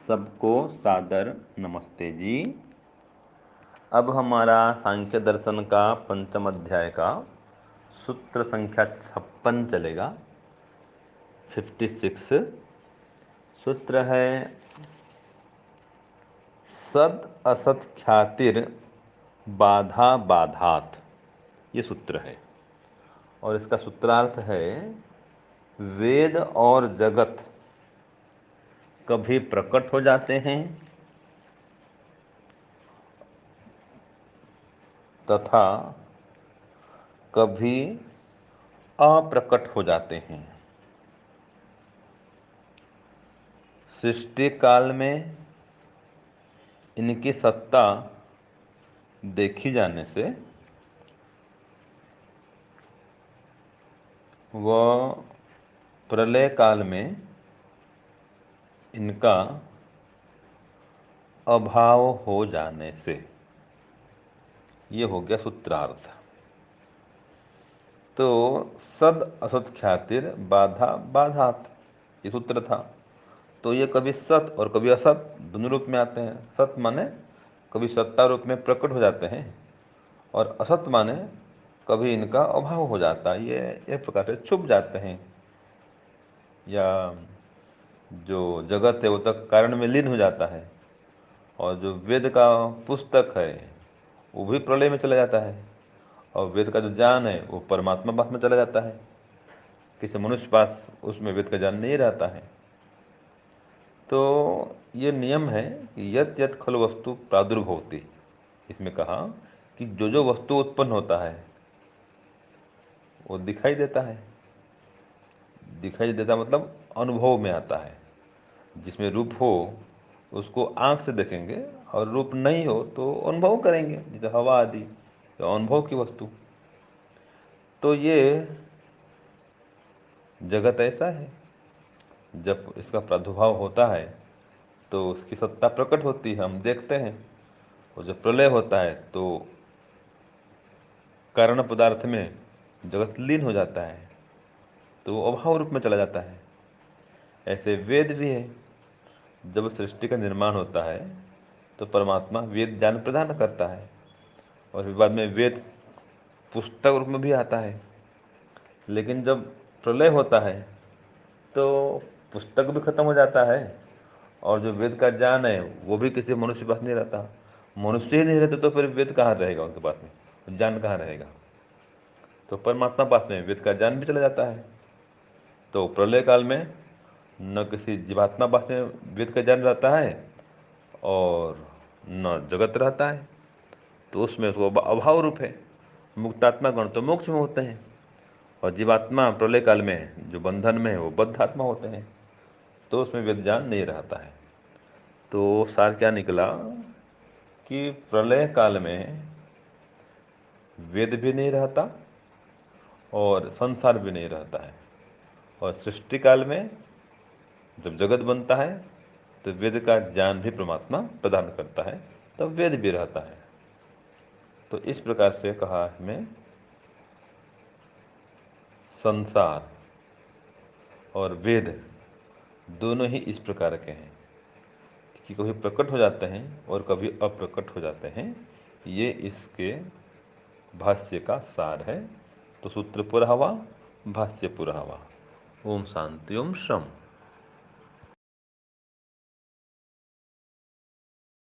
सबको सादर नमस्ते जी। अब हमारा सांख्य दर्शन का पंचम अध्याय का सूत्र संख्या 56 चलेगा। 56 सूत्र है सद असत ख्यातिर बाधा बाधात। ये सूत्र है और इसका सूत्रार्थ है वेद और जगत कभी प्रकट हो जाते हैं तथा कभी अप्रकट हो जाते हैं। सृष्टि काल में इनकी सत्ता देखी जाने से वह प्रलय काल में इनका अभाव हो जाने से, ये हो गया सूत्रार्थ। तो सद असत ख्यातिर बाधा बाधात, ये सूत्र था। तो ये कभी सत और कभी असत दोनों रूप में आते हैं। सत माने कभी सत्ता रूप में प्रकट हो जाते हैं और असत माने कभी इनका अभाव हो जाता है, ये एक प्रकार से छुप जाते हैं, या जो जगत है वो तक कारण में लीन हो जाता है। और जो वेद का पुस्तक है वो भी प्रलय में चला जाता है और वेद का जो ज्ञान है वो परमात्मा पास में चला जाता है। किसी मनुष्य पास उसमें वेद का ज्ञान नहीं रहता है। तो ये नियम है कि यत यत खल वस्तु प्रादुर्भवति। इसमें कहा कि जो जो वस्तु उत्पन्न होता है वो दिखाई देता है। दिखाई देता मतलब अनुभव में आता है। जिसमें रूप हो उसको आँख से देखेंगे और रूप नहीं हो तो अनुभव करेंगे, जैसे हवा आदि, तो अनुभव की वस्तु। तो ये जगत ऐसा है, जब इसका प्रादुर्भाव होता है तो उसकी सत्ता प्रकट होती है, हम देखते हैं। और जब प्रलय होता है तो कारण पदार्थ में जगत लीन हो जाता है, तो वो अभाव रूप में चला जाता है। ऐसे वेद भी है। जब सृष्टि का निर्माण होता है तो परमात्मा वेद ज्ञान प्रदान करता है और फिर बाद में वेद पुस्तक रूप में भी आता है। लेकिन जब प्रलय होता है तो पुस्तक भी खत्म हो जाता है और जो वेद का ज्ञान है वो भी किसी मनुष्य के पास नहीं रहता। मनुष्य ही नहीं रहते तो फिर वेद कहाँ रहेगा उनके पास में, ज्ञान कहाँ रहेगा। तो परमात्मा पास में वेद का ज्ञान भी चला जाता है। तो प्रलय काल में न किसी जीवात्मा पास में वेद का ज्ञान रहता है और न जगत रहता है, तो उसमें उसको अभाव रूप है। मुक्तात्मा गण तो मोक्ष में होते हैं और जीवात्मा प्रलय काल में जो बंधन में है वो बद्ध आत्मा होते हैं, तो उसमें वेद ज्ञान नहीं रहता है। तो सार क्या निकला कि प्रलय काल में वेद भी नहीं रहता और संसार भी नहीं रहता है। और सृष्टि काल में जब जगत बनता है तो वेद का ज्ञान भी परमात्मा प्रदान करता है, तब वेद भी रहता है। तो इस प्रकार से कहा हमें संसार और वेद दोनों ही इस प्रकार के हैं कि कभी प्रकट हो जाते हैं और कभी अप्रकट हो जाते हैं। ये इसके भाष्य का सार है। तो सूत्र पूरा हुआ, भाष्य पूरा हुआ। ओम शांति ओम शम।